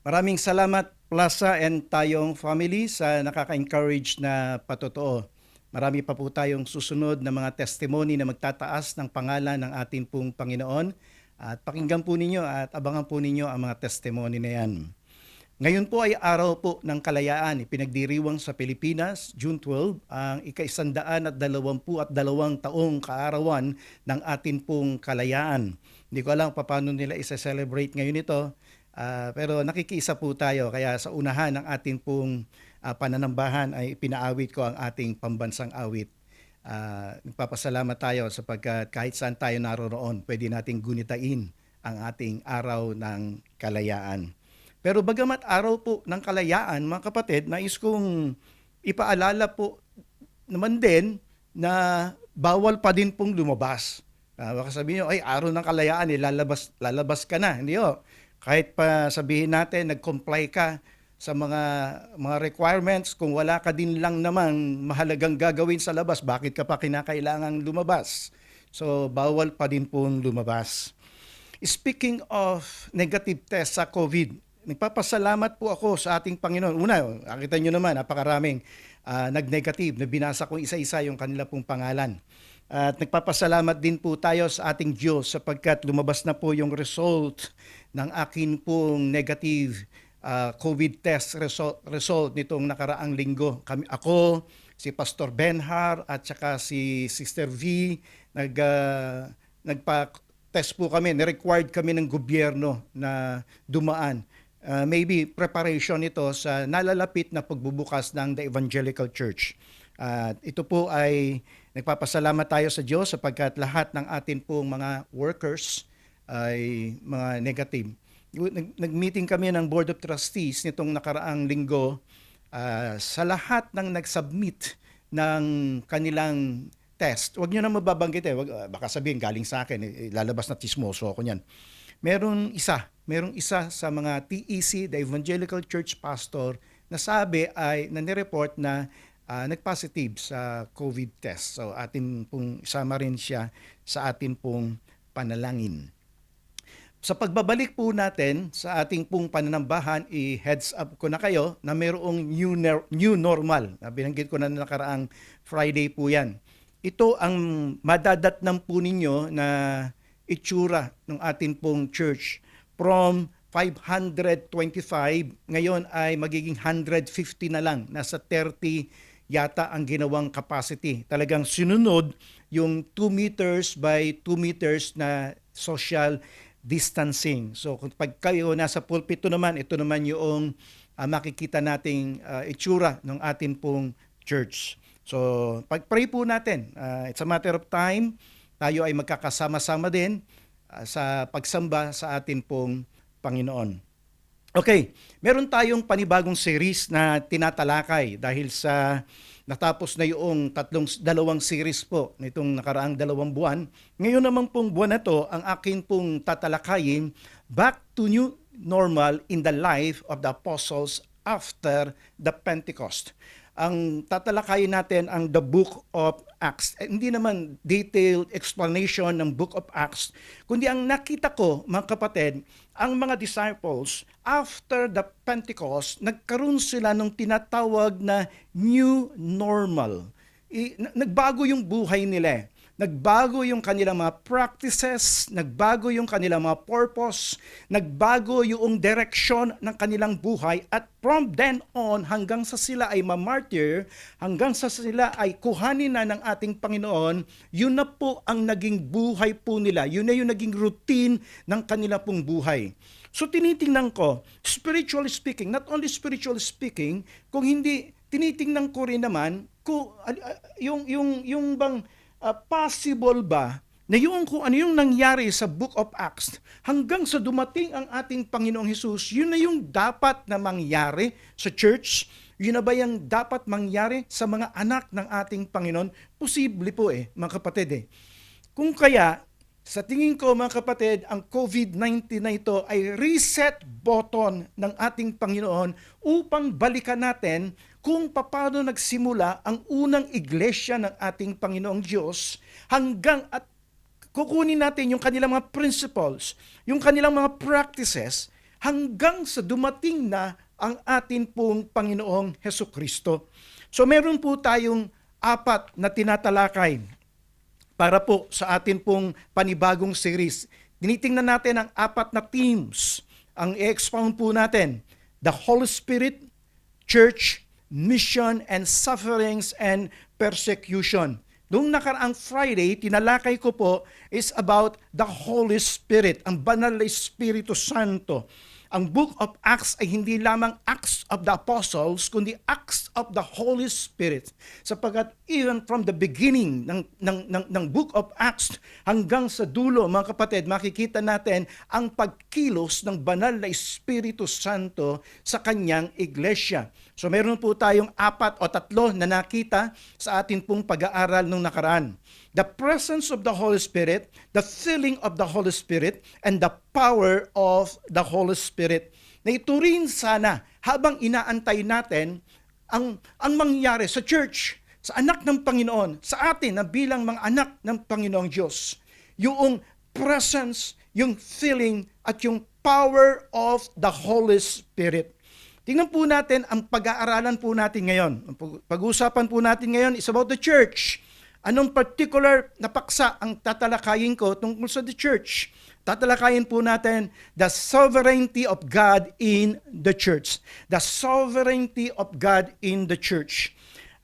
Maraming salamat Plaza and tayong family sa nakaka-encourage na patotoo. Marami pa po tayong susunod na mga testimony na magtataas ng pangalan ng ating pong Panginoon at pakinggan po ninyo at abangan po ninyo ang mga testimony na yan. Ngayon po ay araw po ng kalayaan, ipinagdiriwang sa Pilipinas, June 12, ang ika-122 taong kaarawan ng atin pong kalayaan. Hindi ko alam paano nila isa-celebrate ngayon ito, pero nakikiisa po tayo, kaya sa unahan ng ating pong pananambahan ay pinaawit ko ang ating pambansang awit. Nagpapasalamat tayo sapagkat kahit saan tayo naroroon, pwede nating gunitain ang ating araw ng kalayaan. Pero bagamat araw po ng kalayaan, mga kapatid, nais kong ipaalala po naman din na bawal pa din pong lumabas. Baka sabihin nyo, ay araw ng kalayaan, lalabas ka na. Hindi ho. Kahit pa sabihin natin, nag-comply ka sa mga requirements, kung wala ka din lang naman mahalagang gagawin sa labas, bakit ka pa kinakailangang lumabas? So, bawal pa din pong lumabas. Speaking of negative test sa COVID, nagpapasalamat po ako sa ating Panginoon. Una, nakita nyo naman, napakaraming nag-negative, na binasa kong isa-isa yung kanila pong pangalan. At nagpapasalamat din po tayo sa ating Diyos sapagkat lumabas na po yung result ng akin pong negative COVID test result nitong nakaraang linggo. Ako, si Pastor Benhar at saka si Sister V, nagpa-test po kami, na-required kami ng gobyerno na dumaan. Maybe preparation ito sa nalalapit na pagbubukas ng The Evangelical Church. Ito po ay nagpapasalamat tayo sa Diyos sapagkat lahat ng atin pong mga workers ay mga negative. Nag-meeting kami ng Board of Trustees nitong nakaraang linggo. Sa lahat ng nag-submit ng kanilang test, huwag nyo na mababanggit baka sabihin galing sa akin, lalabas na tismoso ako niyan. Merong isa sa mga TEC, the Evangelical Church Pastor, na sabi ay nanireport na nag-positive sa COVID test. So atin pong isama rin siya sa atin pong panalangin. Sa pagbabalik po natin sa ating pong pananambahan, i-heads up ko na kayo na mayroong new normal. Binanggit ko na nakaraang Friday po yan. Ito ang madadatnan po ninyo na itsura ng ating pong church. From 525, ngayon ay magiging 150 na lang. Nasa 30 yata ang ginawang capacity. Talagang sinunod yung 2 meters by 2 meters na social distancing. So kung pag kayo nasa pulpito naman, ito naman yung makikita nating itsura ng ating pong church. So pag-pray po natin. It's a matter of time. Tayo ay magkakasama-sama din sa pagsamba sa atin pong Panginoon. Okay, meron tayong panibagong series na tinatalakay dahil sa natapos na yung dalawang series po nitong nakaraang 2 buwan. Ngayon naman pong buwan na to, ang akin pong tatalakayin, Back to New Normal in the Life of the Apostles after the Pentecost. Ang tatalakayin natin ang the Book of Acts. Hindi naman detailed explanation ng Book of Acts, kundi ang nakita ko, mga kapatid, ang mga disciples, after the Pentecost, nagkaroon sila ng tinatawag na new normal. Nagbago yung buhay nila. Nagbago yung kanilang mga practices, nagbago yung kanilang mga purpose, nagbago yung direction ng kanilang buhay, at from then on hanggang sa sila ay mamartyr, hanggang sa sila ay kuhanin na ng ating Panginoon, yun na po ang naging buhay po nila. Yun na yung naging routine ng kanila pong buhay. So tinitingnan ko, spiritually speaking, not only spiritually speaking, kung hindi, tinitingnan ko rin naman kung yung bang possible ba na yung kung ano yung nangyari sa Book of Acts hanggang sa dumating ang ating Panginoong Hesus, yun na yung dapat na mangyari sa church? Yun na ba yung dapat mangyari sa mga anak ng ating Panginoon? Posible po mga kapatid Kung kaya, sa tingin ko mga kapatid, ang COVID-19 na ito ay reset button ng ating Panginoon upang balikan natin kung paano nagsimula ang unang iglesia ng ating Panginoong Diyos hanggang at kukunin natin yung kanilang mga principles, yung kanilang mga practices, hanggang sa dumating na ang atin pong Panginoong Hesukristo. So meron po tayong 4 na tinatalakay para po sa atin pong panibagong series. Tinitingnan natin ang 4 na themes. Ang i-expound po natin, the Holy Spirit, Church, Mission, and Sufferings and Persecution. Noong nakaraang Friday, tinalakay ko po is about the Holy Spirit, ang banal na Espiritu Santo. Ang Book of Acts ay hindi lamang Acts of the Apostles, kundi Acts of the Holy Spirit. Sapagkat even from the beginning ng Book of Acts hanggang sa dulo, mga kapatid, makikita natin ang pagkilos ng banal na Espiritu Santo sa kanyang iglesia. So meron po tayong 4 o 3 na nakita sa atin pong pag-aaral nung nakaraan. The presence of the Holy Spirit, the filling of the Holy Spirit, and the power of the Holy Spirit. Na ito rin sana habang inaantay natin ang mangyari sa church, sa anak ng Panginoon, sa atin na bilang mga anak ng Panginoong Diyos. Yung presence, yung filling, at yung power of the Holy Spirit. Tingnan po natin ang pag-aaralan po natin ngayon. Ang pag-uusapan po natin ngayon is about the church. Anong particular na paksa ang tatalakayin ko tungkol sa the church? Tatalakayin po natin the sovereignty of God in the church. The sovereignty of God in the church.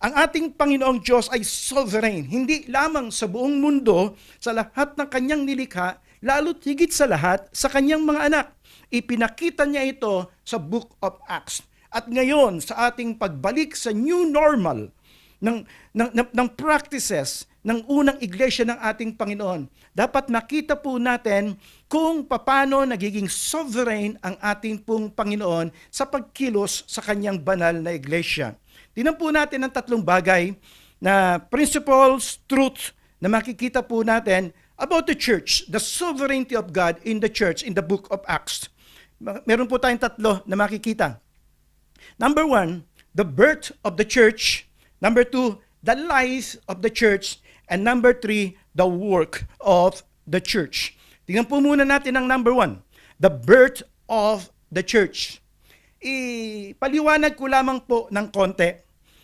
Ang ating Panginoong Diyos ay sovereign, hindi lamang sa buong mundo, sa lahat ng kanyang nilikha, lalo't higit sa lahat sa kanyang mga anak. Ipinakita niya ito sa Book of Acts. At ngayon, sa ating pagbalik sa new normal, ng practices ng unang iglesia ng ating Panginoon, dapat makita po natin kung paano nagiging sovereign ang ating pong Panginoon sa pagkilos sa kanyang banal na iglesia. Tingnan po natin ang 3 bagay na principles, truth, na makikita po natin about the church, the sovereignty of God in the church in the Book of Acts. Meron po tayong 3 na makikita. Number 1, the birth of the church. Number 2, the life of the church. And number 3, the work of the church. Tingnan po muna natin ang number 1, the birth of the church. Ipaliwanag ko lamang po ng konti.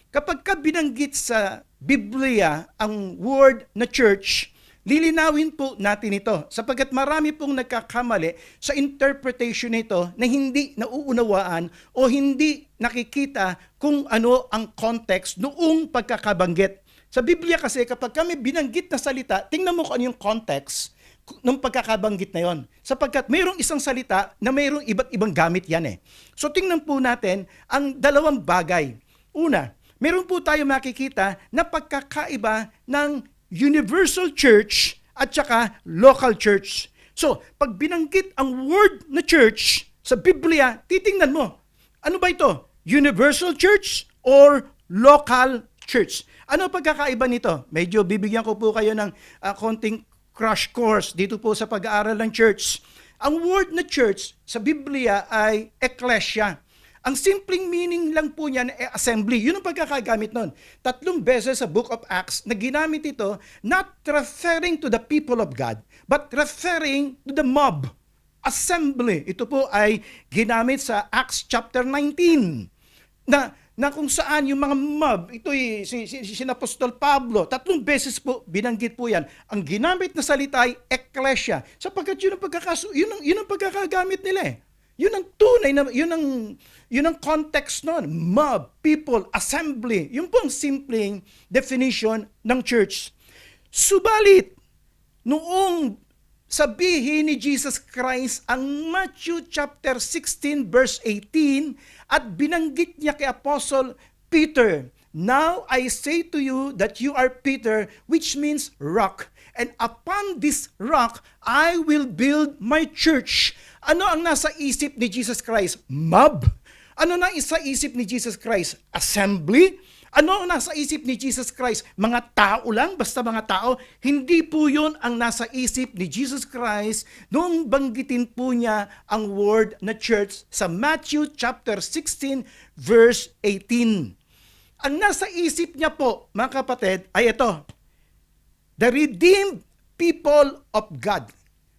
Kapag ka binanggit sa Biblia ang word na church, lilinawin po natin ito sapagkat marami pong nagkakamali sa interpretation nito na hindi nauunawaan o hindi nakikita kung ano ang context noong pagkakabanggit. Sa Biblia kasi kapag kami binanggit na salita, tingnan mo kung ano yung context ng pagkakabanggit na yon. Sapagkat mayroong isang salita na mayroong iba't ibang gamit yan eh. So tingnan po natin ang 2 bagay. Una, meron po tayo makikita na pagkakaiba ng universal church at saka local church. So, pag binanggit ang word na church sa Biblia, titingnan mo, ano ba ito? Universal church or local church? Ano pagkakaiba nito? Medyo bibigyan ko po kayo ng konting crash course dito po sa pag-aaral ng church. Ang word na church sa Biblia ay ecclesia. Ang simpleng meaning lang po niyan ay assembly. Yun ang pagkakagamit nun. 3 beses sa Book of Acts na ginamit ito, not referring to the people of God, but referring to the mob. Assembly. Ito po ay ginamit sa Acts chapter 19. Na kung saan yung mga mob, ito si Apostol Pablo, 3 beses po binanggit po yan. Ang ginamit na salita ay ecclesia. Sapagkat yun ang pagkakagamit nila eh. Yun ang tunay na, yun ang context nun. Mob, people, assembly. Yun po ang simpleng definition ng church. Subalit, noong sabihin ni Jesus Christ ang Matthew chapter 16 verse 18 at binanggit niya kay Apostle Peter, "Now I say to you that you are Peter," which means rock. "And upon this rock, I will build my church." Ano ang nasa isip ni Jesus Christ? Mob. Ano na isa isip ni Jesus Christ? Assembly. Ano ang nasa isip ni Jesus Christ? Mga tao lang, basta mga tao. Hindi po yun ang nasa isip ni Jesus Christ nung banggitin po niya ang word na church sa Matthew chapter 16 verse 18. Ang nasa isip niya po, mga kapatid, ay ito. The redeemed people of God.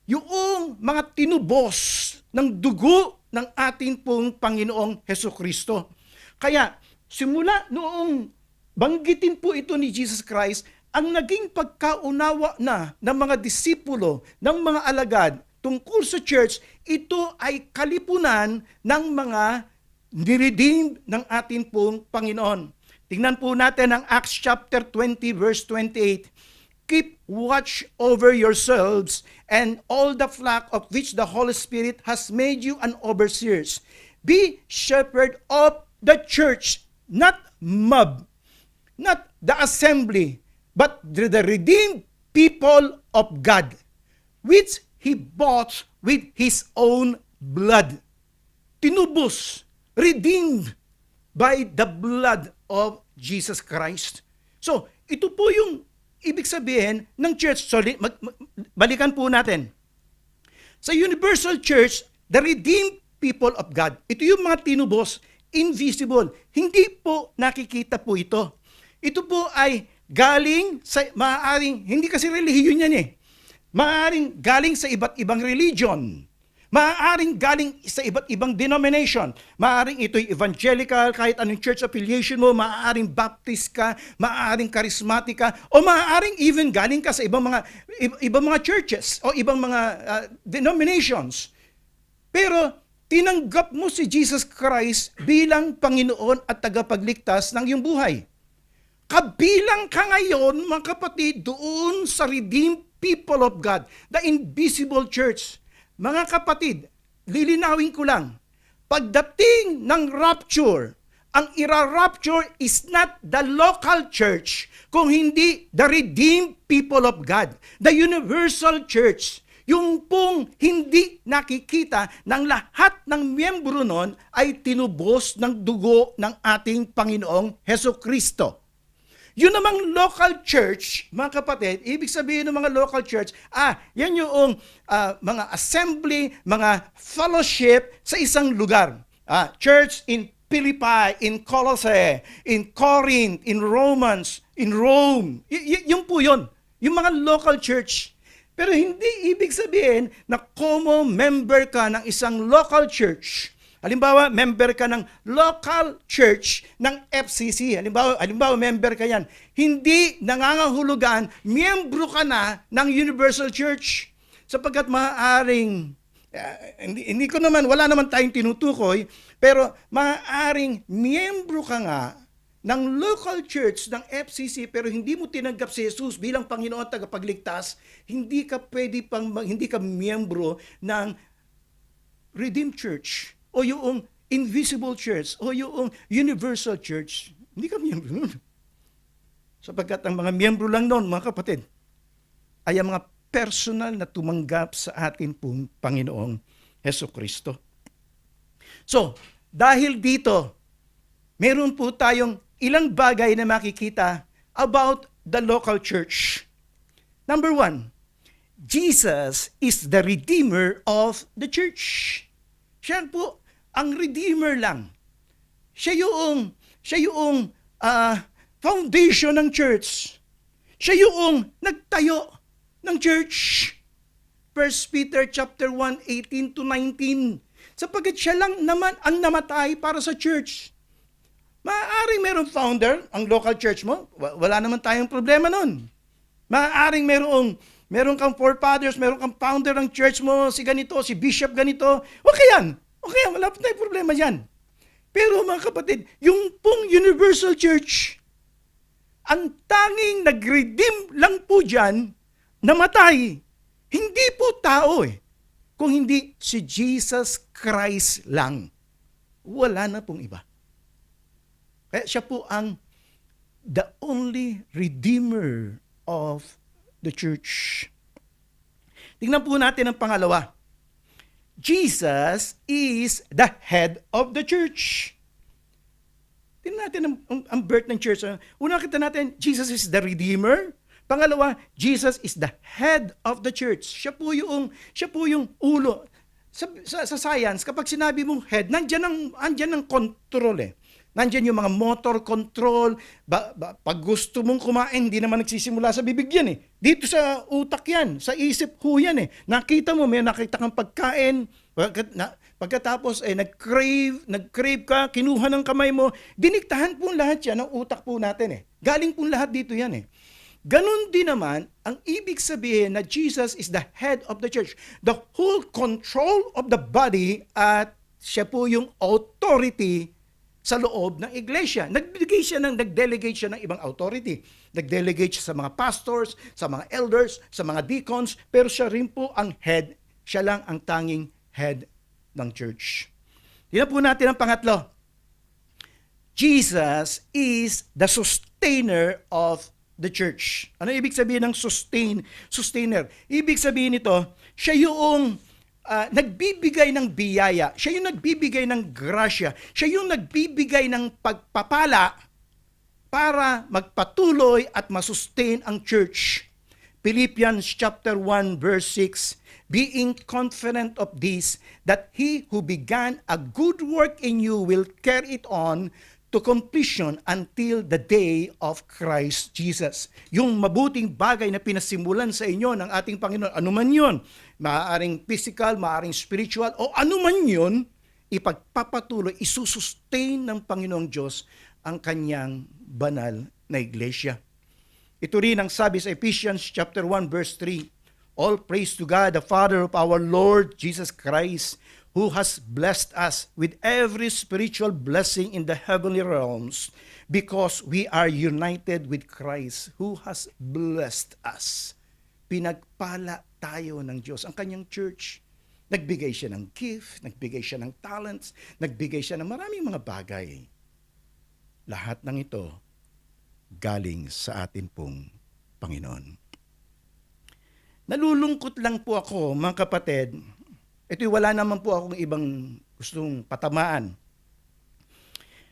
Yung mga tinubos ng dugo ng ating pong Panginoong Hesukristo. Kaya simula noong banggitin po ito ni Jesus Christ, ang naging pagkaunawa na ng mga disipulo, ng mga alagad tungkol sa church, ito ay kalipunan ng mga niredeem ng ating pong Panginoon. Tingnan po natin ang Acts chapter 20 verse 28. Keep watch over yourselves and all the flock of which the Holy Spirit has made you an overseers. Be shepherd of the church, not mob, not the assembly, but the redeemed people of God, which He bought with His own blood. Tinubos, redeemed by the blood of Jesus Christ. So, ito po yung ibig sabihin ng church. So, balikan po natin. Sa universal church, the redeemed people of God. Ito yung mga tinubos, invisible. Hindi po nakikita po ito. Ito po ay galing sa maaaring, hindi kasi relihiyon yan eh. Maaaring galing sa iba't ibang religion. Maaaring galing sa iba't ibang denomination. Maaaring ito'y evangelical, kahit anong church affiliation mo, maaaring Baptist ka, maaaring charismatic ka, o maaaring even galing ka sa ibang mga churches o ibang mga denominations. Pero tinanggap mo si Jesus Christ bilang Panginoon at tagapagligtas ng iyong buhay. Kabilang ka ngayon, mga kapatid, doon sa redeemed people of God, the invisible church. Mga kapatid, lilinawin ko lang, pagdating ng rapture, ang ira-rapture is not the local church, kung hindi the redeemed people of God, the universal church. Yung pong hindi nakikita ng lahat ng miyembro nun ay tinubos ng dugo ng ating Panginoong Hesukristo. Yun namang local church, mga kapatid, ibig sabihin ng mga local church, yan yung mga assembly, mga fellowship sa isang lugar. Church in Philippi, in Colossae, in Corinth, in Romans, in Rome. Yun po yun. Yung mga local church. Pero hindi ibig sabihin na como member ka ng isang local church. Halimbawa, member ka ng local church ng FCC. Halimbawa, member ka yan. Hindi nangangahulugan, miyembro ka na ng Universal Church. Sapagkat maaaring, hindi ko naman, wala naman tayong tinutukoy, pero maaaring miyembro ka nga ng local church ng FCC pero hindi mo tinanggap si Jesus bilang Panginoon at tagapagligtas, hindi ka miyembro ng Redeemed Church o yung invisible church o yung universal church. Hindi ka miyembro nun. Sapagkat ang mga miyembro lang nun, mga kapatid, ay ang mga personal na tumanggap sa atin pong Panginoong Hesukristo. So, dahil dito, meron po tayong ilang bagay na makikita about the local church. Number 1, Jesus is the Redeemer of the church. Siya po ang Redeemer lang. Siya yung foundation ng church. Siya yung nagtayo ng church. 1 Peter chapter 1, 18 to 19. Sapagkat siya lang naman ang namatay para sa church. Maaaring merong founder ang local church mo. Wala naman tayong problema nun. Maaaring meron kang forefathers, meron kang founder ng church mo, si ganito, si bishop ganito. Okay yan. Wala pa tayong problema yan. Pero mga kapatid, yung pong universal church, ang tanging nag-redeem lang po dyan, namatay. Hindi po tao kung hindi si Jesus Christ lang. Wala na pong iba. Kaya siya po ang the only Redeemer of the church. Tingnan po natin ang pangalawa. Jesus is the head of the church. Tingnan natin ang birth ng church. Una kita natin, Jesus is the Redeemer. Pangalawa, Jesus is the head of the church. Siya po yung ulo. Sa science, kapag sinabi mong head, andyan ang control Nandiyan yung mga motor control. Pag gusto mong kumain, hindi naman nagsisimula sa bibig yan Dito sa utak yan, sa isip ho yan Nakita mo, may nakita kang pagkain, Pagkatapos nag-crave ka, kinuha ng kamay mo, diniktahan po lahat yan ng utak po natin eh. Galing po lahat dito yan eh. Ganon din naman, ang ibig sabihin na Jesus is the head of the church. The whole control of the body at siya po yung authority sa loob ng iglesia. Nag-delegate siya ng ibang authority. Nag-delegate siya sa mga pastors, sa mga elders, sa mga deacons, pero siya rin po ang head. Siya lang ang tanging head ng church. Tingnan po natin ang pangatlo. Jesus is the sustainer of the church. Ano ibig sabihin ng sustainer? Ibig sabihin nito, siya yung nagbibigay ng biyaya. Siya yung nagbibigay ng grasya. Siya yung nagbibigay ng pagpapala para magpatuloy at masustain ang church. Philippians chapter 1 verse 6, being confident of this, that he who began a good work in you will carry it on to completion until the day of Christ Jesus. Yung mabuting bagay na pinasimulan sa inyo ng ating Panginoon, anuman yun, maaaring physical, maaaring spiritual, o anuman yun, ipagpapatuloy, isusustain ng Panginoong Diyos ang kanyang banal na iglesia. Ito rin ang sabi sa Ephesians chapter 1 verse 3, all praise to God, the Father of our Lord Jesus Christ, who has blessed us with every spiritual blessing in the heavenly realms because we are united with Christ who has blessed us. Pinagpala tayo ng Diyos. Ang kanyang church, nagbigay siya ng gift, nagbigay siya ng talents, nagbigay siya ng maraming mga bagay. Lahat ng ito galing sa atin pong Panginoon. Nalulungkot lang po ako, mga kapatid. Ito'y wala naman po akong ibang gustong patamaan.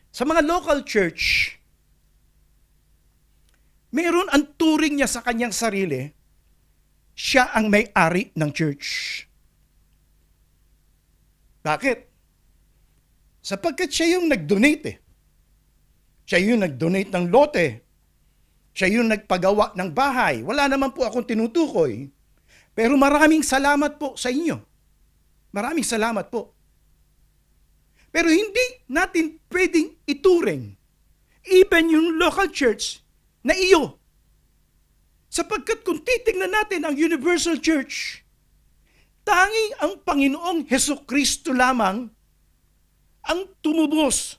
Sa mga local church, meron ang turing niya sa kanyang sarili, siya ang may-ari ng church. Bakit? Sapagkat siya yung nag-donate eh. Siya yung nag-donate ng lote. Siya yung nagpagawa ng bahay. Wala naman po akong tinutukoy. Pero maraming salamat po sa inyo. Maraming salamat po. Pero hindi natin pwedeng ituring even yung local church na iyo. Sapagkat kung titingnan natin ang universal church, tanging ang Panginoong Hesukristo lamang ang tumubos,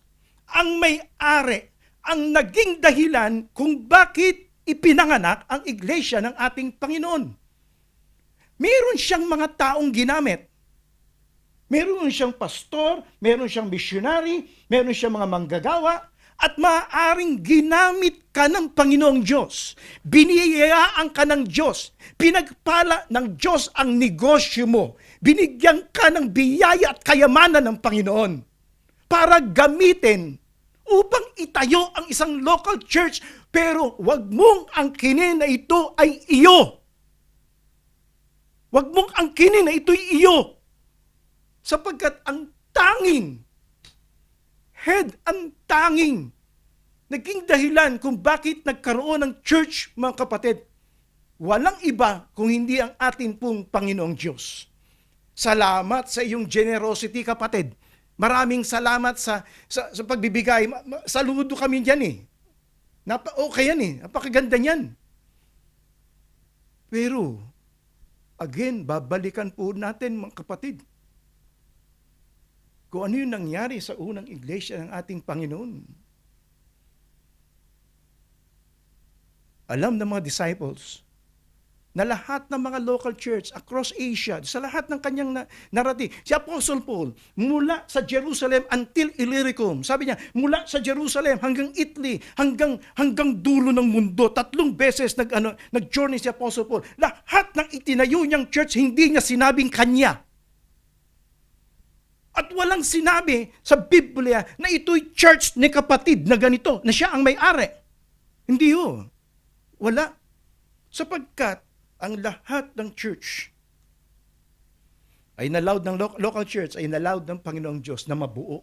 ang may-ari, ang naging dahilan kung bakit ipinanganak ang iglesia ng ating Panginoon. Meron siyang mga taong ginamit. Meron siyang pastor, meron siyang missionary, meron siyang mga manggagawa, at maaaring ginamit ka ng Panginoong Diyos. Biniyayaan ka ng Diyos. Pinagpala ng Diyos ang negosyo mo. Binigyan ka ng biyaya at kayamanan ng Panginoon para gamitin upang itayo ang isang local church, pero wag mong angkinin na ito ay iyo. Wag mong angkinin na ito'y iyo. Sapagkat ang tanging head, ang tanging naging dahilan kung bakit nagkaroon ng church, mga kapatid, walang iba kung hindi ang atin pong Panginoong Diyos. Salamat sa iyong generosity, kapatid. Maraming salamat sa pagbibigay. Saludo kami dyan eh. Okay yan eh. Napakaganda niyan. Pero, again, babalikan po natin, mga kapatid, kung ano yung nangyari sa unang iglesia ng ating Panginoon. Alam ng mga disciples na lahat ng mga local church across Asia, sa lahat ng kanyang narrative, si Apostle Paul, mula sa Jerusalem until Illyricum, sabi niya, mula sa Jerusalem hanggang Italy, hanggang dulo ng mundo, 3 beses nag-journey si Apostle Paul. Lahat ng itinayo niyang church, hindi niya sinabing kanya. At walang sinabi sa Biblia na ito'y church ni kapatid na ganito, na siya ang may-ari. Hindi yun. Wala. Sapagkat ang lahat ng church ay nalawd ng local church, ay nalawd ng Panginoong Diyos na mabuo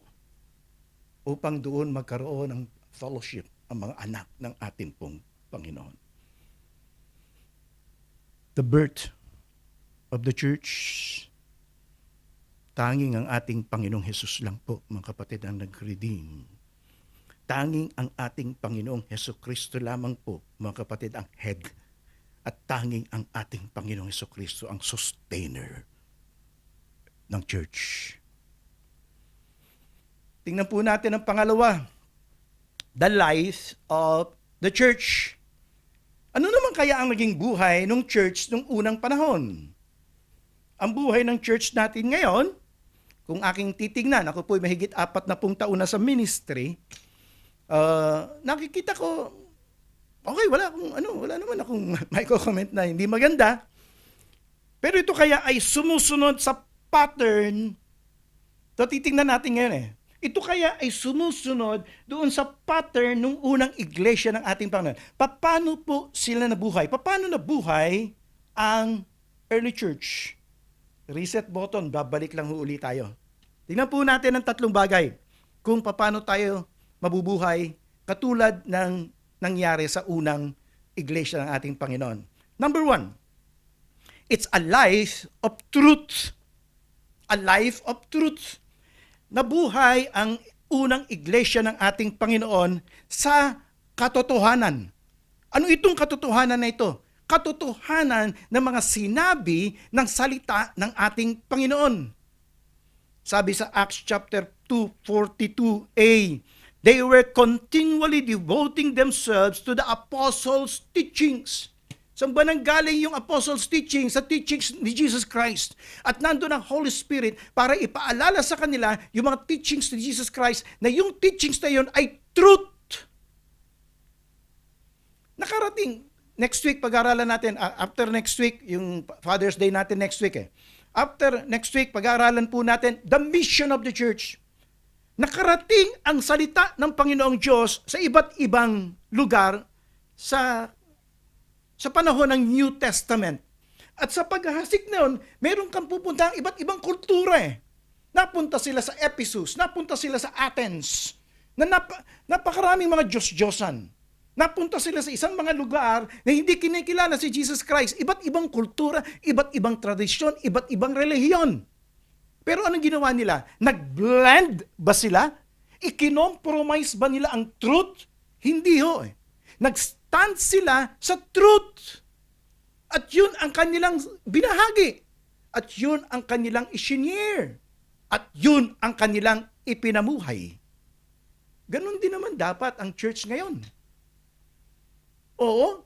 upang doon magkaroon ng fellowship ang mga anak ng ating pong Panginoon. The birth of the church Tanging ang ating Panginoong Hesus lang po, mga kapatid, ang nag-redeem. Tanging ang ating Panginoong Hesus Kristo lamang po, mga kapatid, ang head. At tanging ang ating Panginoong Hesus Kristo ang sustainer ng church. Tingnan po natin ang pangalawa, the life of the church. Ano naman kaya ang naging buhay ng church nung unang panahon? Ang buhay ng church natin ngayon, kung aking titingnan, ako po'y mahigit 40 taon na sa ministry, nakikita ko, okay, wala naman akong may comment na hindi maganda. Pero ito kaya ay sumusunod sa pattern, ito titingnan natin ngayon ito kaya ay sumusunod doon sa pattern ng unang iglesia ng ating Panginoon. Paano po sila nabuhay? Paano nabuhay ang early church? Reset button, babalik lang uli tayo. Tingnan po natin ang tatlong bagay kung paano tayo mabubuhay katulad ng nangyari sa unang iglesia ng ating Panginoon. Number 1, it's a life of truth. A life of truth. Nabuhay ang unang iglesia ng ating Panginoon sa katotohanan. Ano itong katotohanan na ito? Katotohanan ng mga sinabi ng salita ng ating Panginoon. Sabi sa Acts chapter 2:42a, they were continually devoting themselves to the apostles' teachings. Saan ba nanggaling yung apostles' teaching? Sa teachings ni Jesus Christ. At nandun ang Holy Spirit para ipaalala sa kanila yung mga teachings ni Jesus Christ na yung teachings na yun ay truth. Nakarating. Next week, pag-aaralan natin, after next week, yung Father's Day natin next week After next week, pag-aaralan po natin the mission of the church. Nakarating ang salita ng Panginoong Diyos sa iba't ibang lugar sa panahon ng New Testament. At sa paghahasik noon, meron kang pupunta ang iba't ibang kultura Napunta sila sa Ephesus, napunta sila sa Athens, na napakaraming mga Diyos-Diyosan. Napunta sila sa isang mga lugar na hindi kinikilala si Jesus Christ. Iba't ibang kultura, iba't ibang tradisyon, iba't ibang relihiyon. Pero anong ginawa nila? Nag-blend ba sila? Ikinompromise ba nila ang truth? Hindi ho. Nag-stand sila sa truth. At yun ang kanilang binahagi. At yun ang kanilang isinyer. At yun ang kanilang ipinamuhay. Ganon din naman dapat ang church ngayon. Oo,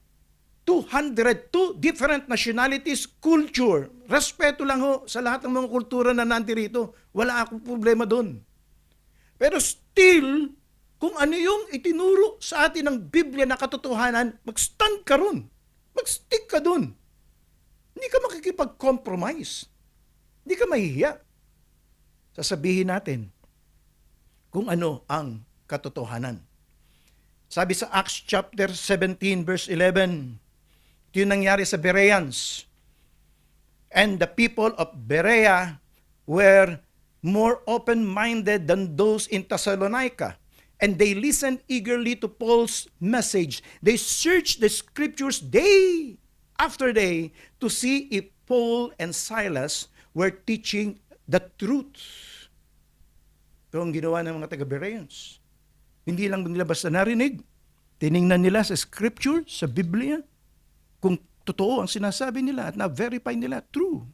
202 different nationalities, culture. Respeto lang ho sa lahat ng mga kultura na nandirito. Wala akong problema doon. Pero still, kung ano yung itinuro sa atin ng Biblia na katotohanan, mag-stand ka ron. Mag-stick ka doon. Hindi ka makikipag-compromise. Hindi ka mahihiya. Sasabihin natin kung ano ang katotohanan. Sabi sa Acts chapter 17 verse 11, ito yung nangyari sa Bereans. And the people of Berea were more open-minded than those in Thessalonica. And they listened eagerly to Paul's message. They searched the scriptures day after day to see if Paul and Silas were teaching the truth. Ito ang ginawa ng mga taga-Bereans. Hindi lang nila basta narinig. Tiningnan nila sa scripture, sa Biblia, kung totoo ang sinasabi nila at na-verify nila, truth.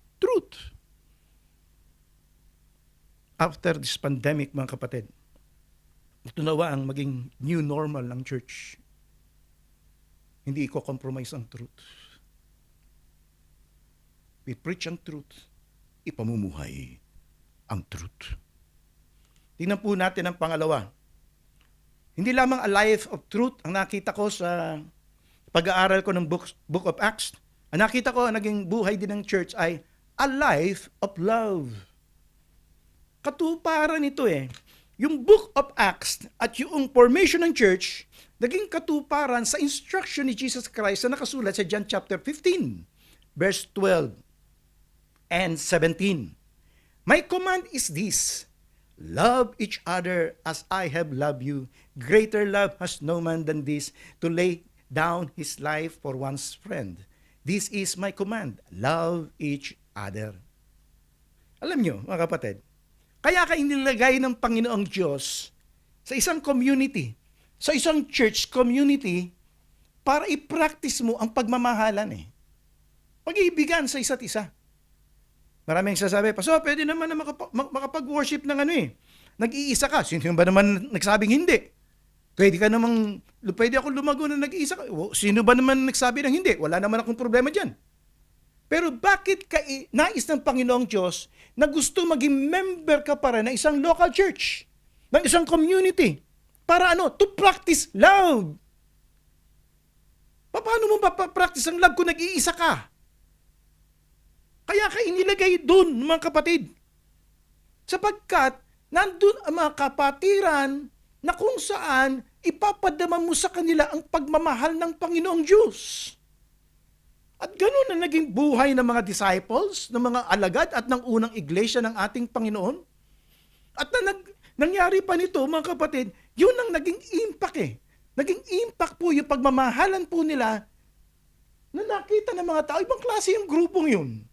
After this pandemic, mga kapatid, ito nawa ang maging new normal ng church. Hindi i-compromise ang truth. We preach ang truth, ipamumuhay ang truth. Tingnan po natin ang pangalawa. Hindi lamang a life of truth ang nakita ko sa pag-aaral ko ng Book of Acts. Ang nakita ko, naging buhay din ng church ay a life of love. Katuparan ito Yung Book of Acts at yung formation ng church, naging katuparan sa instruction ni Jesus Christ na nakasulat sa John chapter 15, verse 12 and 17. My command is this: love each other as I have loved you. Greater love has no man than this, to lay down his life for one's friend. This is my command: love each other. Alam nyo, mga kapatid, Kaya ka inilagay ng Panginoong Diyos sa isang community, sa isang church community, para i-practice mo ang pagmamahalan eh. Pag-iibigan sa isa't isa. Maraming sasabi, Pastor, pwede naman na makapag-worship ng nag-iisa ka. Sino ba naman nagsabing hindi? Pwede ako lumago na nag-iisa ka. Sino ba naman nagsabi ng hindi? Wala naman akong problema dyan. Pero bakit nais ng Panginoong Diyos na gusto maging member ka pa rin ng isang local church, ng isang community? Para to practice love. Paano mo practice ang love kung nag-iisa ka? Kaya ka inilagay doon, mga kapatid. Sapagkat, nandun ang mga kapatiran na kung saan ipapadama mo sa kanila ang pagmamahal ng Panginoong Diyos. At ganoon na naging buhay ng mga disciples, ng mga alagad at ng unang iglesia ng ating Panginoon. At nangyari pa nito, mga kapatid, yun ang naging impact eh. Naging impact po yung pagmamahalan po nila na nakita ng mga tao. Ibang klase yung grupong yun.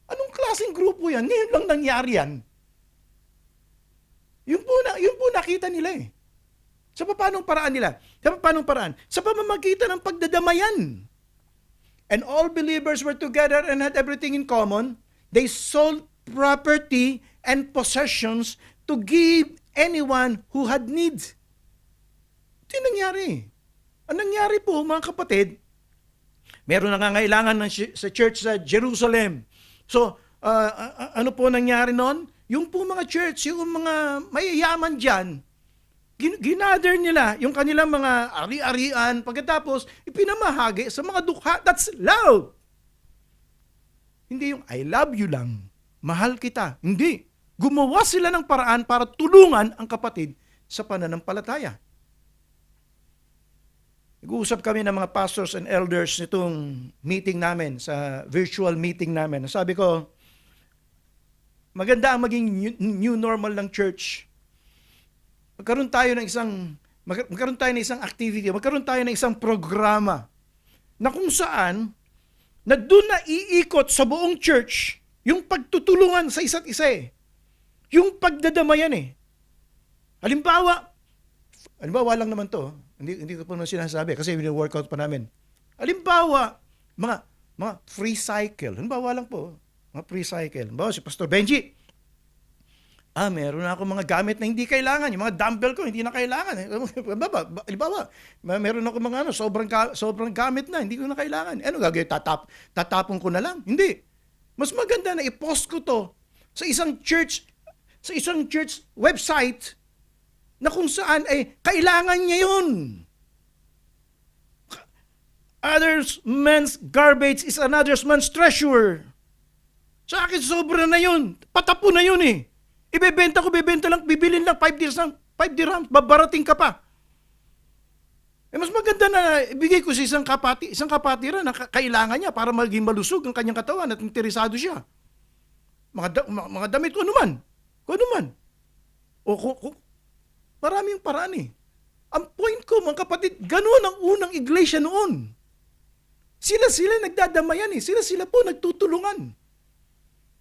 Anong klaseng grupo yan? Ngayon lang nangyari yan. Yun po nakita nila eh. Sa paanong paraan nila? Sa pamamagitan ng pagdadamayan. And all believers were together and had everything in common. They sold property and possessions to give anyone who had need. Ito yung nangyari. Ang nangyari po, mga kapatid, meron nangangailangan sa church sa Jerusalem. So, ano po nangyari noon? Yung po mga church, yung mga mayayaman dyan, ginather nila yung kanilang mga ari-arian, pagkatapos ipinamahagi sa mga dukha. That's love. Hindi yung I love you lang, mahal kita. Hindi. Gumawa sila ng paraan para tulungan ang kapatid sa pananampalataya. Nag-uusap kami ng mga pastors and elders nitong meeting namin, sa virtual meeting namin. Sabi ko, maganda ang maging new normal ng church. Magkaroon tayo ng isang activity, magkaroon tayo ng isang programa na kung saan na doon na iikot sa buong church yung pagtutulungan sa isa't isa eh. Yung pagdadamayan eh. Halimbawa lang naman to. Hindi ko po naman sinasabi kasi workout pa namin. Halimbawa, mga free cycle. Halimbawa lang po, mga free cycle. Halimbawa, si Pastor Benji, meron na ako mga gamit na hindi kailangan. Yung mga dumbbell ko, hindi na kailangan. Halimbawa, meron ako mga sobrang gamit na, hindi ko na kailangan. Ano gagawin? Tatapon ko na lang? Hindi. Mas maganda na i-post ko to sa isang church website na kung saan ay kailangan niya yun. Others man's garbage is another man's treasure. Sa akin, sobra na yun. Patapo na yun eh. Bibenta lang, bibilin lang, 5 dirhams, babarating ka pa. Mas maganda na ibigay ko sa isang kapatiran na kailangan niya para maging malusog ang kanyang katawan at interesado siya. Mga damit ko anuman. Maraming paraan eh. Ang point ko, mga kapatid, ganoon ang unang iglesia noon. Sila nagdadamayan eh. Sila po nagtutulungan.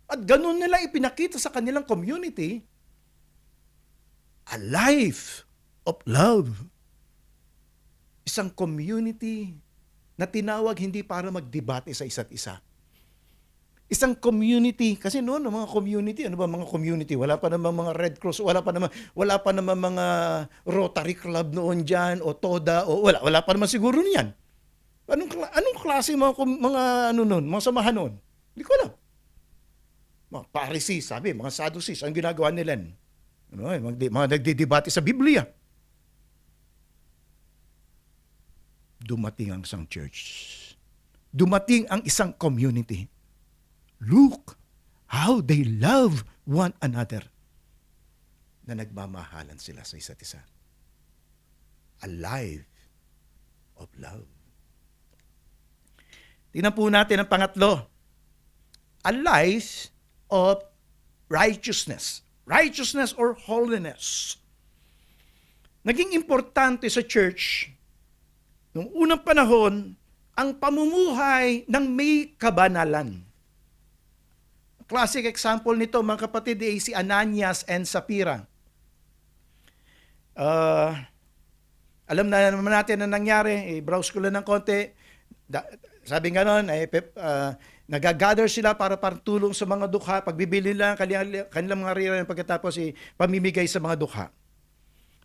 At ganoon nila ipinakita sa kanilang community a life of love. Isang community na tinawag hindi para magdebate sa isa't isa. Isang community, kasi noon mga community, ano ba mga community? Wala pa naman mga Red Cross, wala pa naman mga Rotary Club noon diyan o TODA o wala pa naman siguro niyan. Anong klase mga mga samahan noon? Hindi ko alam. Mga Pharisees, mga Sadducees, ang ginagawa nila. Mga nagdidebate sa Biblia. Dumating ang isang church. Dumating ang isang community. Look how they love one another. Na nagmamahalan sila sa isa't isa. A life of love. Tingnan po natin ang pangatlo. A life of righteousness. Righteousness or holiness. Naging importante sa church noong unang panahon ang pamumuhay ng may kabanalan. classic example nito, mga kapatid, ay si Ananias and Sapphira. Alam na naman natin ang nangyari. Browse ko lang ng konti. Sabi nga nun, nagagather sila para tulong sa mga dukha. Pagbibili nila kanilang mga riyan pagkatapos pamimigay sa mga dukha.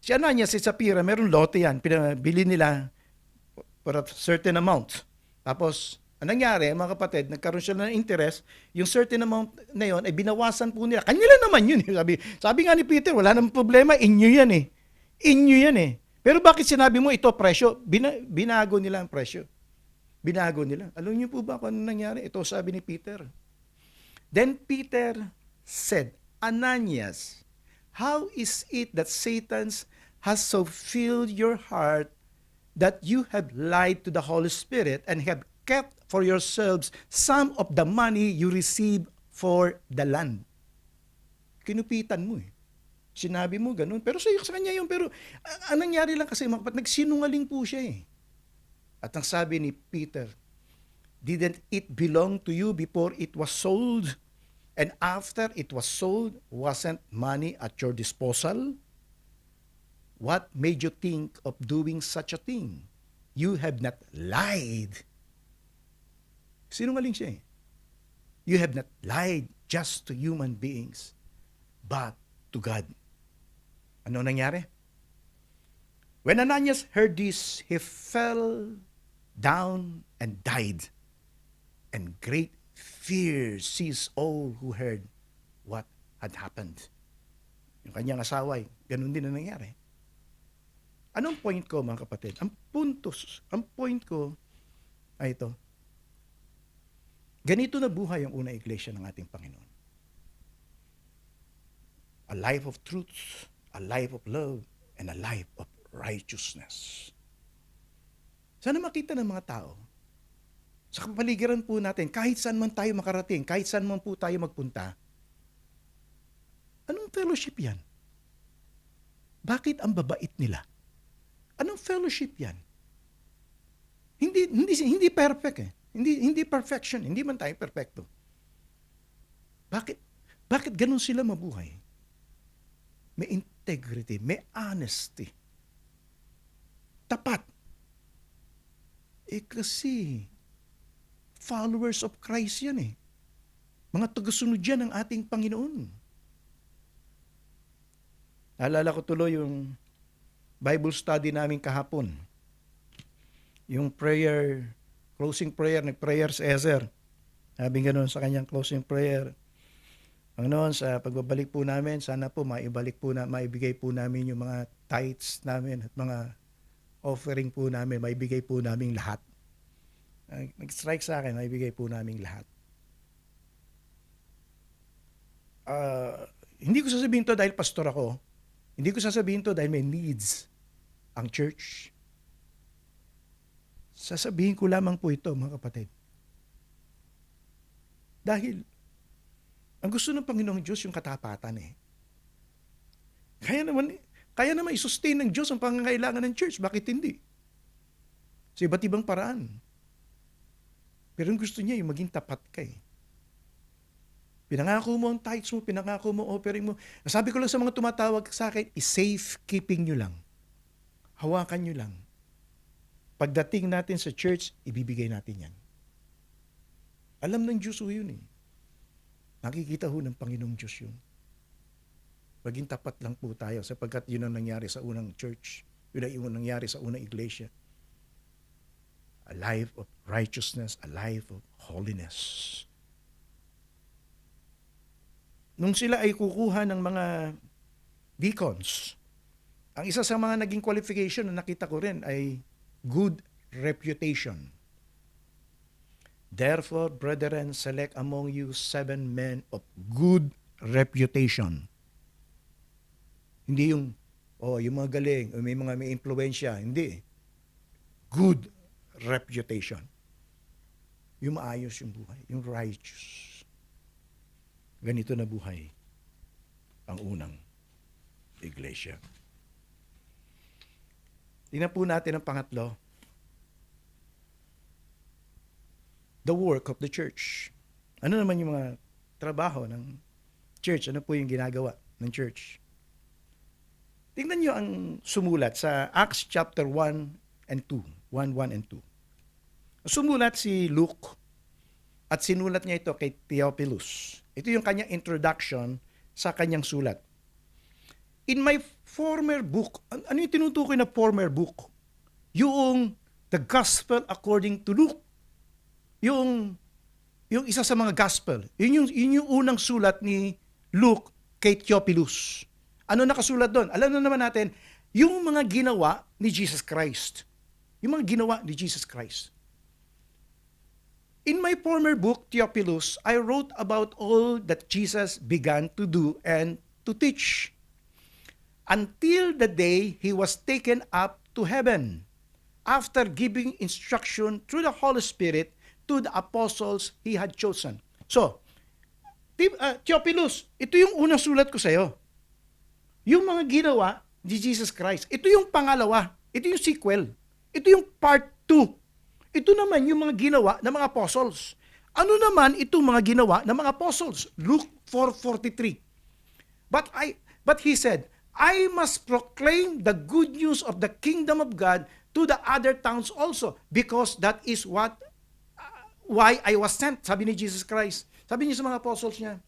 Si Ananias, si Sapphira, meron lote yan. Pinabili nila for a certain amount. Tapos, ang nangyari, mga kapatid, nagkaroon sila ng interest, yung certain amount na yon ay binawasan po nila. Kanila naman yun. Sabi nga ni Peter, wala namang problema, inyo yan eh. Inyo yan eh. Pero bakit sinabi mo ito presyo? Binago nila ang presyo. Binago nila. Alam niyo po ba kung ano nangyari? Ito sabi ni Peter. Then Peter said, Ananias, how is it that Satan has so filled your heart that you have lied to the Holy Spirit and have kept for yourselves some of the money you received for the land? Kinupitan mo eh. Sinabi mo ganun. Pero sa kanya yun. Pero ang nangyari lang kasi mga kapatid, nagsinungaling po siya eh. At ang sabi ni Peter, didn't it belong to you before it was sold? And after it was sold, wasn't money at your disposal? What made you think of doing such a thing? You have not lied. Sinungaling siya eh. You have not lied just to human beings, but to God. Ano nangyari? When Ananias heard this, he fell down and died. And great fear seized all who heard what had happened. Yung kanyang asawa, ganun din na nangyari. Anong point ko, mga kapatid? Ang point ko ay ito. Ganito na buhay ang unang iglesia ng ating Panginoon. A life of truth, a life of love, and a life of righteousness. Sana makita ng mga tao, sa kapaligiran po natin, kahit saan man tayo makarating, kahit saan man po tayo magpunta, anong fellowship yan? Bakit ang babait nila? Anong fellowship yan? Hindi perfect eh. Hindi perfection, hindi man tayo perfecto. Bakit ganun sila mabuhay? May integrity, may honesty. Tapat. Kasi followers of Christ yan eh. Mga tagasunod yan ng ating Panginoon. Naalala ko tuloy yung Bible study namin kahapon. Yung closing prayer, nag-prayer si Ezer. Sabi nga nun sa kanyang closing prayer, Panginoon, sa pagbabalik po namin, sana po maibigay po namin yung mga tithes namin at mga offering po namin, maibigay po namin lahat. Nag-strike sa akin, maibigay po namin lahat. Hindi ko sasabihin to dahil pastor ako. Hindi ko sasabihin to dahil may needs ang church. Sasabihin ko lamang po ito, mga kapatid. Dahil ang gusto ng Panginoong Diyos yung katapatan eh. Kaya naman i-sustain ng Diyos ang pangangailangan ng church. Bakit hindi? Sa iba't ibang paraan. Pero ang gusto niya yung maging tapat ka eh. Pinangako mo ang tithes mo, pinangako mo offering mo. Sabi ko lang sa mga tumatawag sa akin, i-safekeeping nyo lang. Hawakan nyo lang. Pagdating natin sa church, ibibigay natin yan. Alam ng Diyos yun eh. Nakikita ho ng Panginoong Diyos yun. Maging tapat lang po tayo sapagkat yun ang nangyari sa unang church. Yun ang nangyari sa unang iglesia. A life of righteousness, a life of holiness. Nung sila ay kukuha ng mga deacons, ang isa sa mga naging qualification na nakita ko rin ay good reputation. Therefore, brethren, select among you 7 men of good reputation. Hindi yung mga galing, o may impluwensya. Hindi. Good reputation. Yung maayos yung buhay, yung righteous. Ganito na buhay ang unang iglesia. Tingnan po natin ang pangatlo. The work of the church. Ano naman yung mga trabaho ng church. Ano po yung ginagawa ng church? Tingnan nyo ang sumulat sa Acts chapter 1 and 2. 1 and 2. Sumulat si Luke at sinulat niya ito kay Theophilus. Ito yung kanyang introduction sa kanyang sulat. In my former book, ano yung tinutukoy na former book? Yung the gospel according to Luke. Yung isa sa mga gospel. Yun yung unang sulat ni Luke kay Theophilus. Ano nakasulat doon? Alam na naman natin, yung mga ginawa ni Jesus Christ. Yung mga ginawa ni Jesus Christ. In my former book, Theophilus, I wrote about all that Jesus began to do and to teach until the day he was taken up to heaven after giving instruction through the Holy Spirit to the apostles he had chosen. So, Theophilus, ito yung unang sulat ko sa iyo. Yung mga ginawa ni Jesus Christ. Ito yung pangalawa. Ito yung sequel. Ito yung part 2. Ito naman yung mga ginawa ng mga apostles. Ano naman itong mga ginawa ng mga apostles? Luke 4:43. But he said, I must proclaim the good news of the kingdom of God to the other towns also, because that is why I was sent. Sabi ni Jesus Christ. Sabi niya sa mga apostles niya.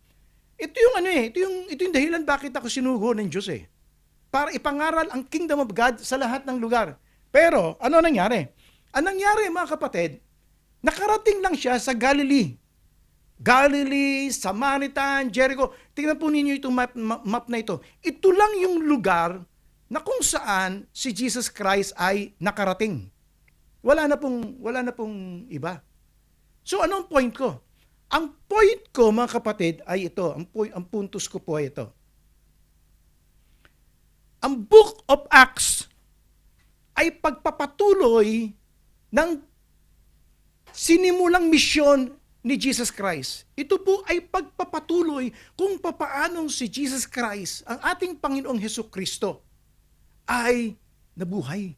Ito yung dahilan bakit ako sinugo ng Diyos eh. Para ipangaral ang kingdom of God sa lahat ng lugar. Pero ano nangyari? Ang nangyari mga kapatid, nakarating lang siya sa Galilee. Galilee, Samaritan, Jericho. Tingnan po ninyo itong map na ito. Ito lang yung lugar na kung saan si Jesus Christ ay nakarating. Wala na pong iba. So anong point ko? Ang point ko mga kapatid ay ito. Ang puntos ko po ay ito. Ang Book of Acts ay pagpapatuloy ng sinimulang misyon ni Jesus Christ. Ito po ay pagpapatuloy kung papaanong si Jesus Christ, ang ating Panginoong Hesukristo, ay nabuhay.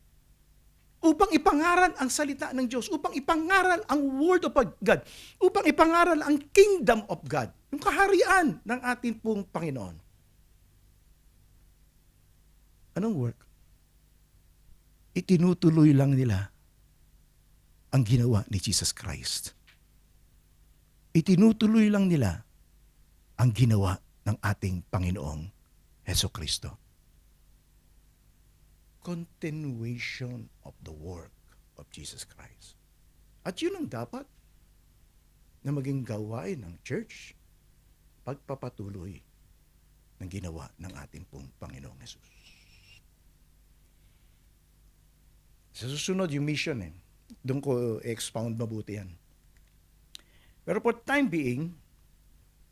Upang ipangaral ang salita ng Diyos, upang ipangaral ang Word of God, upang ipangaral ang Kingdom of God, yung kaharian ng ating pong Panginoon. Anong work? Itinutuloy lang nila ang ginawa ni Jesus Christ. Itinutuloy lang nila ang ginawa ng ating Panginoong Hesukristo. Continuation of the work of Jesus Christ. At yun ang dapat na maging gawain ng church, pagpapatuloy ng ginawa ng ating pong Panginoong Hesus. Sa susunod yung mission doon ko expound mabuti yan. Pero for time being,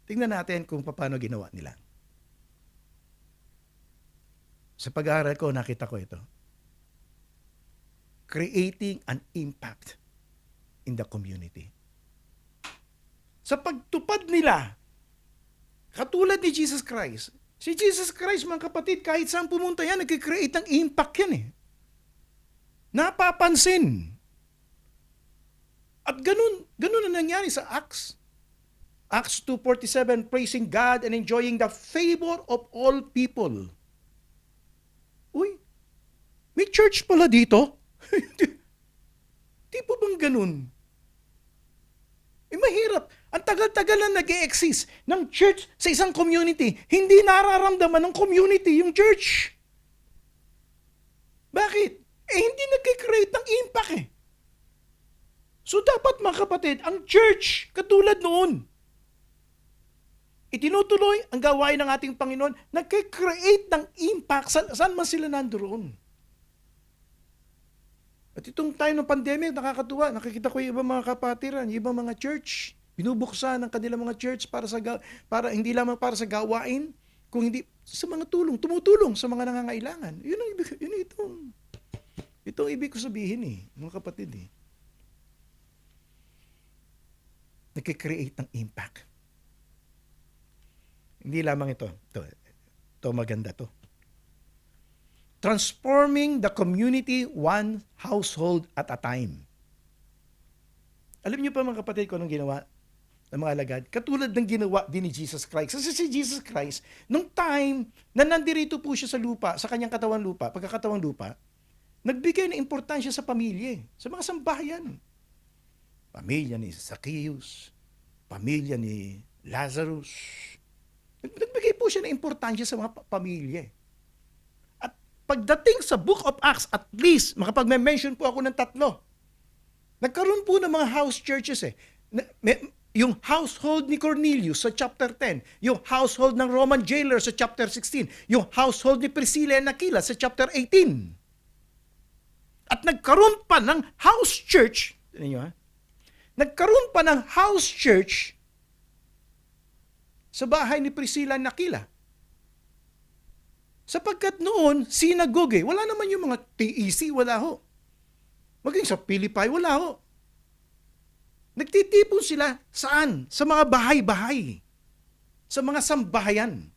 tingnan natin kung paano ginawa nila. Sa pag-aaral ko, nakita ko ito. Creating an impact in the community. Sa pagtupad nila, katulad ni Jesus Christ, si Jesus Christ, mga kapatid, kahit saan pumunta yan, nag-create ng impact yan Napapansin. At ganun na nangyari sa Acts. Acts 2:47, praising God and enjoying the favor of all people. Uy, may church pala dito? Di po bang ganun? Mahirap. Ang tagal-tagal na nag-e-exist ng church sa isang community, hindi nararamdaman ng community yung church. Bakit? Hindi nag-create ng impact So dapat mga kapatid, ang church, katulad noon, itinutuloy ang gawain ng ating Panginoon, nag-create ng impact saan man sila nandoon. At itong time ng pandemic, nakakatuwa, nakikita ko yung ibang mga kapatiran, yung ibang mga church, binubuksan ang kanilang mga church para hindi lamang para sa gawain, kung hindi sa mga tumutulong sa mga nangangailangan. Itong ibig ko sabihin mga kapatid nagkikreate ng impact. Hindi lamang ito maganda to. Transforming the community one household at a time. Alam niyo pa mga kapatid ko anong ginawa ng mga alagad, katulad ng ginawa din ni Jesus Christ. Kasi si Jesus Christ, nung time na nandirito po siya sa lupa, sa kanyang katawan lupa, pagkakatawang lupa, nagbigay ng importansya sa pamilya, sa mga sambahayan. Pamilya ni Zacchaeus, pamilya ni Lazarus. Nagbigay po siya ng importansya sa mga pamilya. At pagdating sa Book of Acts, at least, makapag-mention po ako ng 3. Nagkaroon po ng mga house churches eh. Yung household ni Cornelius sa chapter 10, yung household ng Roman jailer sa chapter 16, yung household ni Priscilla and Aquila sa chapter 18. At nagkaroon pa ng house church, niyo ha? Nagkaroon pa ng house church sa bahay ni Priscilla and Aquila. Sapagkat noon, sinagogue, wala naman yung mga TEC, wala ho. Maging sa Philippi, wala ho. Nagtitipon sila saan? Sa mga bahay-bahay. Sa mga sambahayan.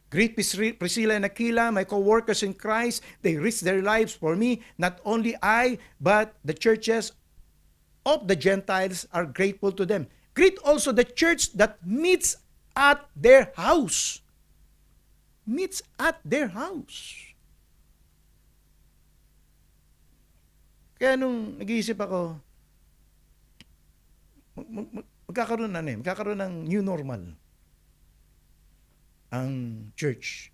Greet Priscilla and Aquila, my co-workers in Christ. They risked their lives for me. Not only I, but the churches of the Gentiles are grateful to them. Greet also the church that meets at their house. Meets at their house. Kaya nung nag-iisip ako, magkakaroon ng new normal ang church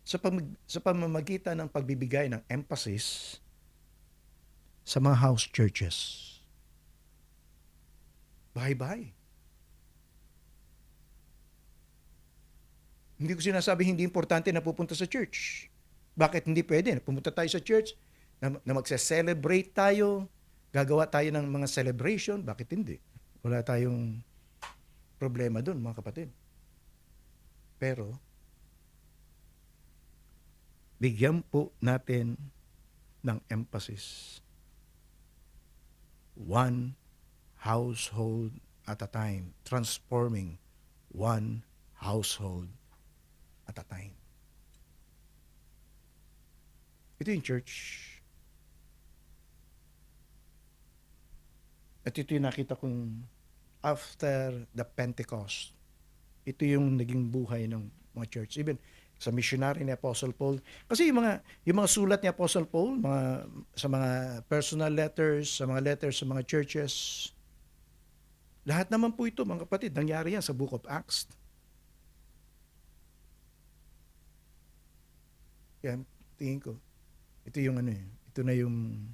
sa pamamagitan ng pagbibigay ng emphasis sa mga house churches. Bahay-bahay. Hindi ko sinasabi hindi importante na pupunta sa church. Bakit hindi pwede? Pumunta tayo sa church, na magse-celebrate tayo, gagawa tayo ng mga celebration, bakit hindi? Wala tayong problema doon, mga kapatid. Pero, bigyan po natin ng emphasis. One household at a time. Transforming one household at a time. Ito yung church. At ito yung nakita kong after the Pentecost. Ito yung naging buhay ng mga church. Even sa missionary ni Apostle Paul. Kasi yung mga sulat ni Apostle Paul, sa mga personal letters, sa mga letters sa mga churches, lahat naman po ito, mga kapatid, nangyari yan sa Book of Acts. Kaya tingin ko, ito yung ito na yung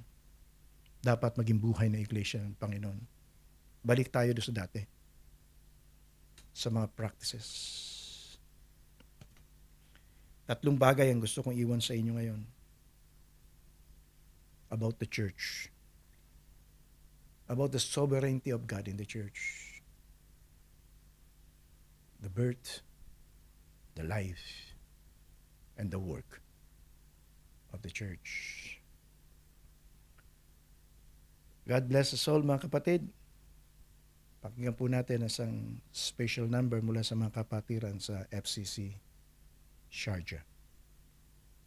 dapat maging buhay na iglesia ng Panginoon. Balik tayo doon sa dati. Sa mga practices. 3 bagay ang gusto kong iwan sa inyo ngayon. About the church. About the sovereignty of God in the church. The birth, the life, and the work of the church. God bless us all, mga kapatid. Pakinggan po natin isang special number mula sa mga kapatiran sa FCC Sharjah.